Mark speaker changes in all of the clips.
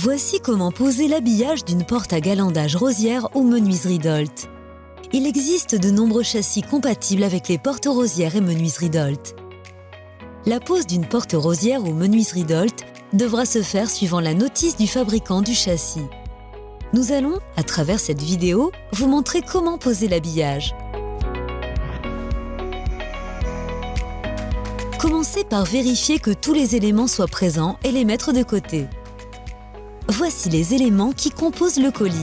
Speaker 1: Voici comment poser l'habillage d'une porte à galandage rosière ou menuiserie Dolt. Il existe de nombreux châssis compatibles avec les portes rosières et menuiserie Dolt. La pose d'une porte rosière ou menuiserie Dolt devra se faire suivant la notice du fabricant du châssis. Nous allons, à travers cette vidéo, vous montrer comment poser l'habillage. Commencez par vérifier que tous les éléments soient présents et les mettre de côté. Voici les éléments qui composent le colis.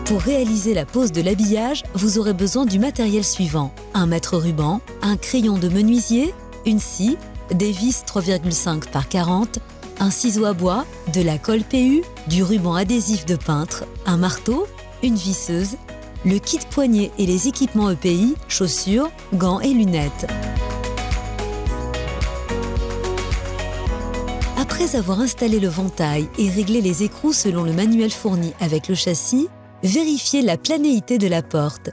Speaker 1: Pour réaliser la pose de l'habillage, vous aurez besoin du matériel suivant: un mètre ruban, un crayon de menuisier, une scie, des vis 3,5 par 40, un ciseau à bois, de la colle PU, du ruban adhésif de peintre, un marteau, une visseuse, le kit poignet et les équipements EPI, chaussures, gants et lunettes. Après avoir installé le ventail et réglé les écrous selon le manuel fourni avec le châssis, vérifiez la planéité de la porte.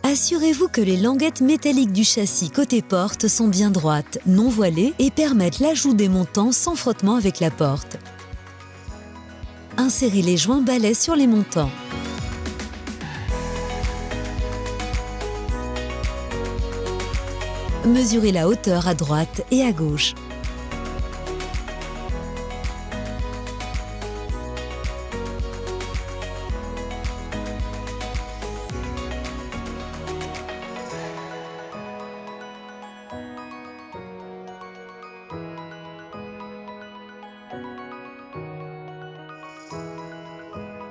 Speaker 1: Assurez-vous que les languettes métalliques du châssis côté porte sont bien droites, non voilées et permettent l'ajout des montants sans frottement avec la porte. Insérez les joints balais sur les montants. Mesurez la hauteur à droite et à gauche.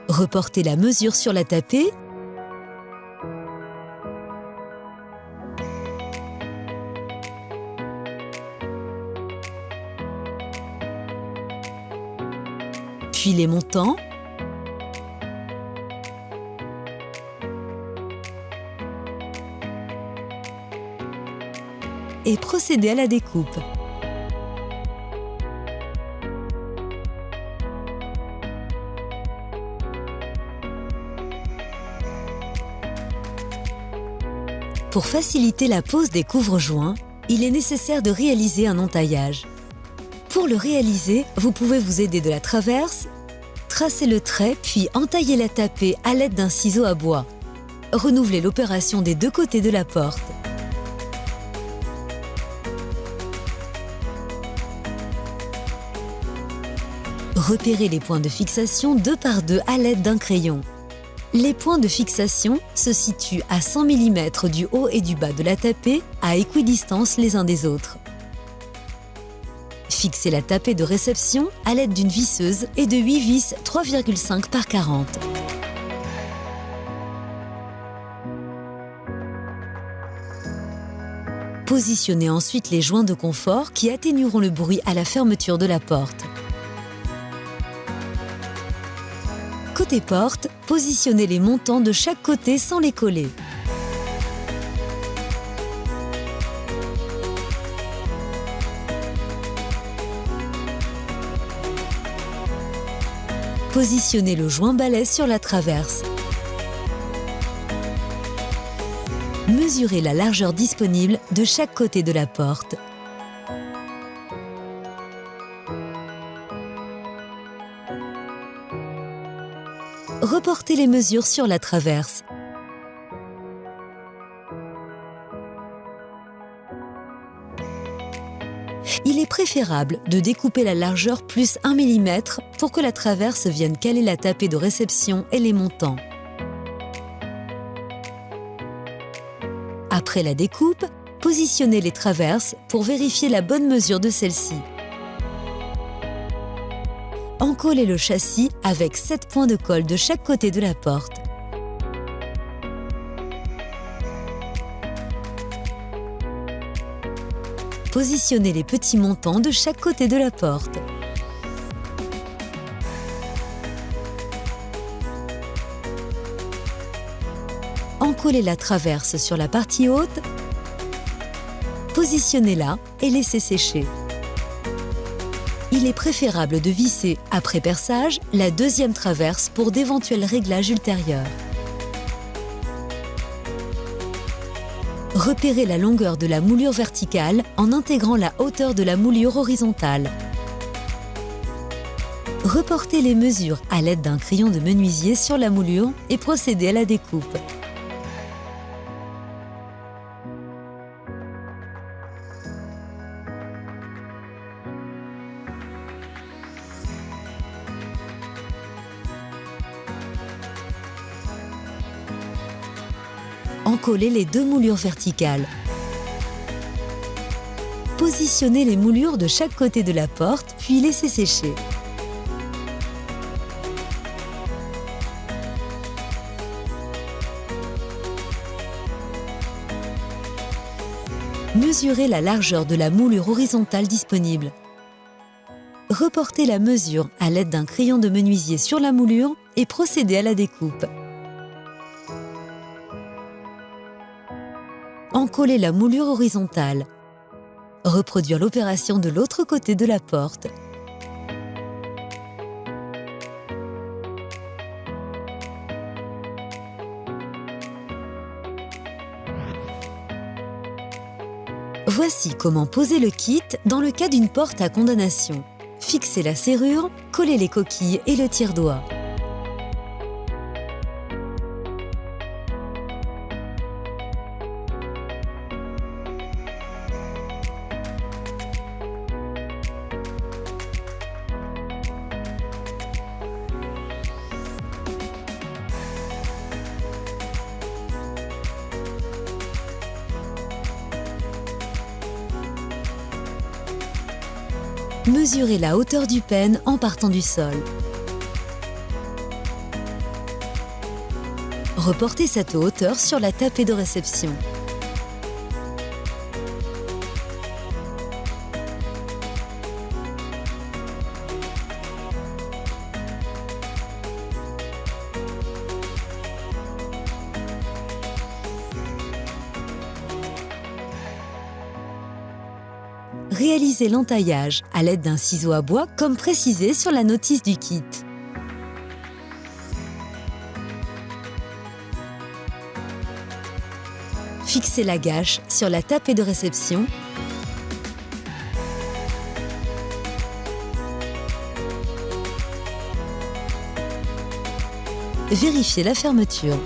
Speaker 1: Reportez la mesure sur la tapée. Puis les montants. Et procédez à la découpe. Pour faciliter la pose des couvre-joints, il est nécessaire de réaliser un entaillage. Pour le réaliser, vous pouvez vous aider de la traverse, tracer le trait puis entailler la tapée à l'aide d'un ciseau à bois. Renouvelez l'opération des deux côtés de la porte. Repérez les points de fixation 2 par 2 à l'aide d'un crayon. Les points de fixation se situent à 100 mm du haut et du bas de la tapée, à équidistance les uns des autres. Fixez la tapée de réception à l'aide d'une visseuse et de 8 vis 3,5 par 40. Positionnez ensuite les joints de confort qui atténueront le bruit à la fermeture de la porte. Côté porte, positionnez les montants de chaque côté sans les coller. Positionnez le joint balai sur la traverse. Mesurez la largeur disponible de chaque côté de la porte. Reportez les mesures sur la traverse. Il est préférable de découper la largeur plus 1 mm pour que la traverse vienne caler la tapée de réception et les montants. Après la découpe, positionnez les traverses pour vérifier la bonne mesure de celle-ci. Encollez le châssis avec 7 points de colle de chaque côté de la porte. Positionnez les petits montants de chaque côté de la porte. Encollez la traverse sur la partie haute. Positionnez-la et laissez sécher. Il est préférable de visser, après perçage, la deuxième traverse pour d'éventuels réglages ultérieurs. Repérez la longueur de la moulure verticale en intégrant la hauteur de la moulure horizontale. Reportez les mesures à l'aide d'un crayon de menuisier sur la moulure et procédez à la découpe. Encollez les deux moulures verticales. Positionnez les moulures de chaque côté de la porte, puis laissez sécher. Mesurez la largeur de la moulure horizontale disponible. Reportez la mesure à l'aide d'un crayon de menuisier sur la moulure et procédez à la découpe. Encoller la moulure horizontale. Reproduire l'opération de l'autre côté de la porte. Voici comment poser le kit dans le cas d'une porte à condamnation. Fixez la serrure, collez les coquilles et le tire-doigt. Mesurez la hauteur du pêne en partant du sol. Reportez cette hauteur sur la tapée de réception. Réalisez l'entaillage à l'aide d'un ciseau à bois comme précisé sur la notice du kit. Fixez la gâche sur la tapée de réception. Vérifiez la fermeture.